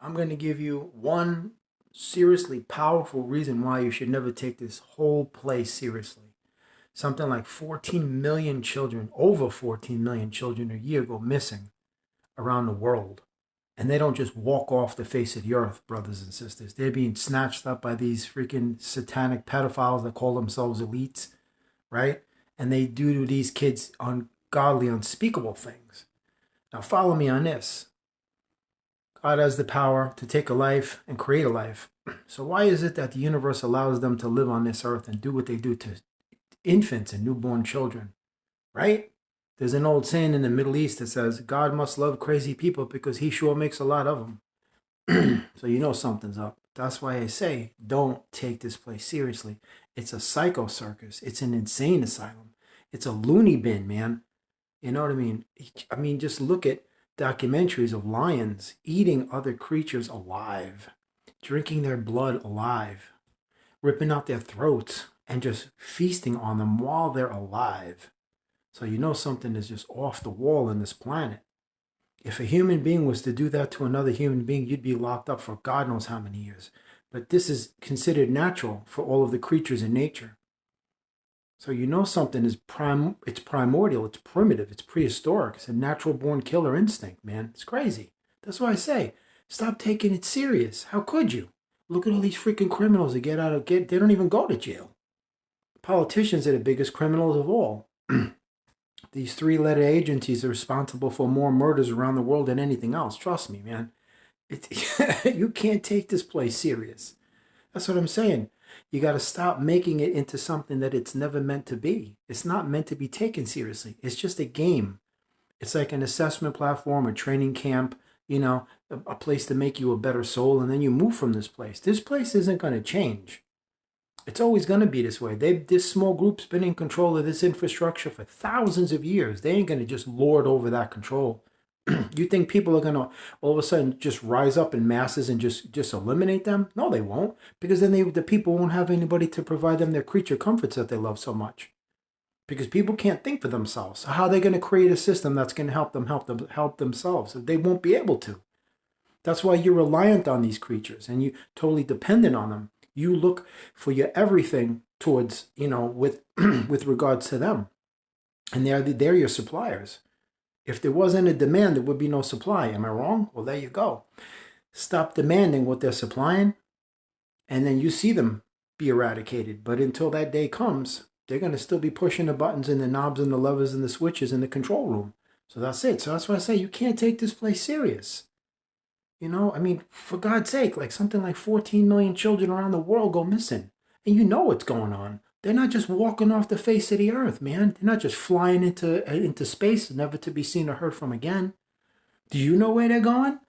I'm going to give you one seriously powerful reason why you should never take this whole place seriously. Something like 14 million children, over 14 million children a year go missing around the world. And they don't just walk off the face of the earth, brothers and sisters. They're being snatched up by these freaking satanic pedophiles that call themselves elites, right? And they do to these kids ungodly, unspeakable things. Now, follow me on this. God has the power to take a life and create a life. So why is it that the universe allows them to live on this earth and do what they do to infants and newborn children, right? There's an old saying in the Middle East that says, God must love crazy people because he sure makes a lot of them. So you know something's up. That's why I say, don't take this place seriously. It's a psycho circus. It's an insane asylum. It's a loony bin, man. You know what I mean? I mean, just look at documentaries of lions eating other creatures alive, drinking their blood alive, ripping out their throats, and just feasting on them while they're alive. So you know something is just off the wall in this planet. If a human being was to do that to another human being, you'd be locked up for God knows how many years. But this is considered natural for all of the creatures in nature. So you know something is it's primordial, it's primitive, it's prehistoric. It's a natural born killer instinct, man. It's crazy. That's why I say, stop taking it serious. How could you? Look at all these freaking criminals that they don't even go to jail. Politicians are the biggest criminals of all. These three-letter agencies are responsible for more murders around the world than anything else. Trust me, man. You can't take this place serious. That's what I'm saying. You got to stop making it into something that it's never meant to be. It's not meant to be taken seriously. It's just a game. It's like an assessment platform, a training camp, a place to make you a better soul, and then you move from this place. This place isn't going to change. It's always going to be this way. This small group's been in control of this infrastructure for thousands of years. They ain't going to just lord over that control. You think people are going to all of a sudden just rise up in masses and just eliminate them? No, they won't, because then the people won't have anybody to provide them their creature comforts that they love so much. Because people can't think for themselves. So how are they going to create a system that's going to help themselves? They won't be able to. That's why you're reliant on these creatures and you totally dependent on them. You look for your everything towards, with with regards to them. And they're your suppliers. If there wasn't a demand, there would be no supply. Am I wrong? Well, there you go. Stop demanding what they're supplying, and then you see them be eradicated. But until that day comes, they're going to still be pushing the buttons and the knobs and the levers and the switches in the control room. So that's it. So that's why I say you can't take this place serious. For God's sake, like something like 14 million children around the world go missing. And you know what's going on. They're not just walking off the face of the earth, man. They're not just flying into space, never to be seen or heard from again. Do you know where they're going?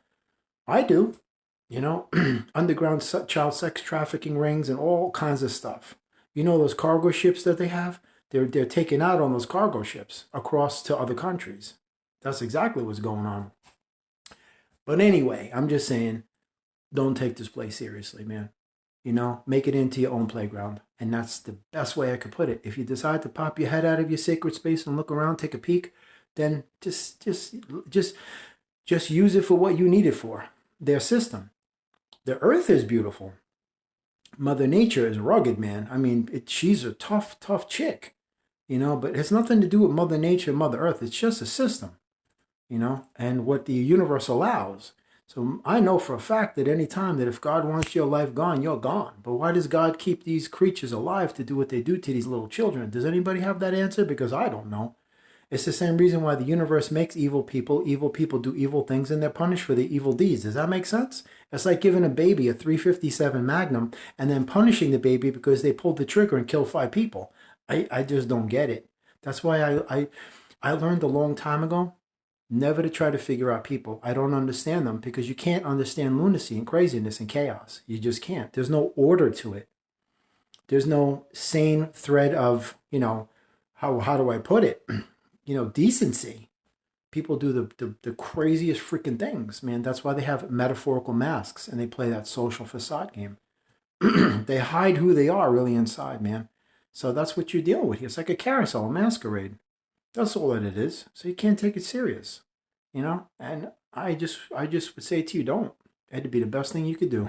I do. Underground child sex trafficking rings and all kinds of stuff. You know those cargo ships that they have? They're taken out on those cargo ships across to other countries. That's exactly what's going on. But anyway, I'm just saying, don't take this place seriously, man. Make it into your own playground. And that's the best way I could put it. If you decide to pop your head out of your sacred space and look around, take a peek, then just use it for what you need it for. Their system. The earth is beautiful. Mother Nature is rugged, man. I mean, she's a tough chick, but it has nothing to do with Mother Nature and Mother Earth. It's just a system. And what the universe allows. So I know for a fact that any time that if God wants your life gone, you're gone. But why does God keep these creatures alive to do what they do to these little children? Does anybody have that answer? Because I don't know. It's the same reason why the universe makes evil people. Evil people do evil things and they're punished for their evil deeds. Does that make sense? It's like giving a baby a 357 Magnum and then punishing the baby because they pulled the trigger and killed 5 people. I just don't get it. That's why I learned a long time ago never to try to figure out people. I don't understand them because you can't understand lunacy and craziness and chaos. You just can't. There's no order to it. There's no sane thread of, how do I put it? Decency. People do the craziest freaking things, man. That's why they have metaphorical masks and they play that social facade game. They hide who they are really inside, man. So that's what you're dealing with here. It's like a carousel, a masquerade. That's all that it is. So you can't take it serious, And I just would say to you, don't. Had to be the best thing you could do.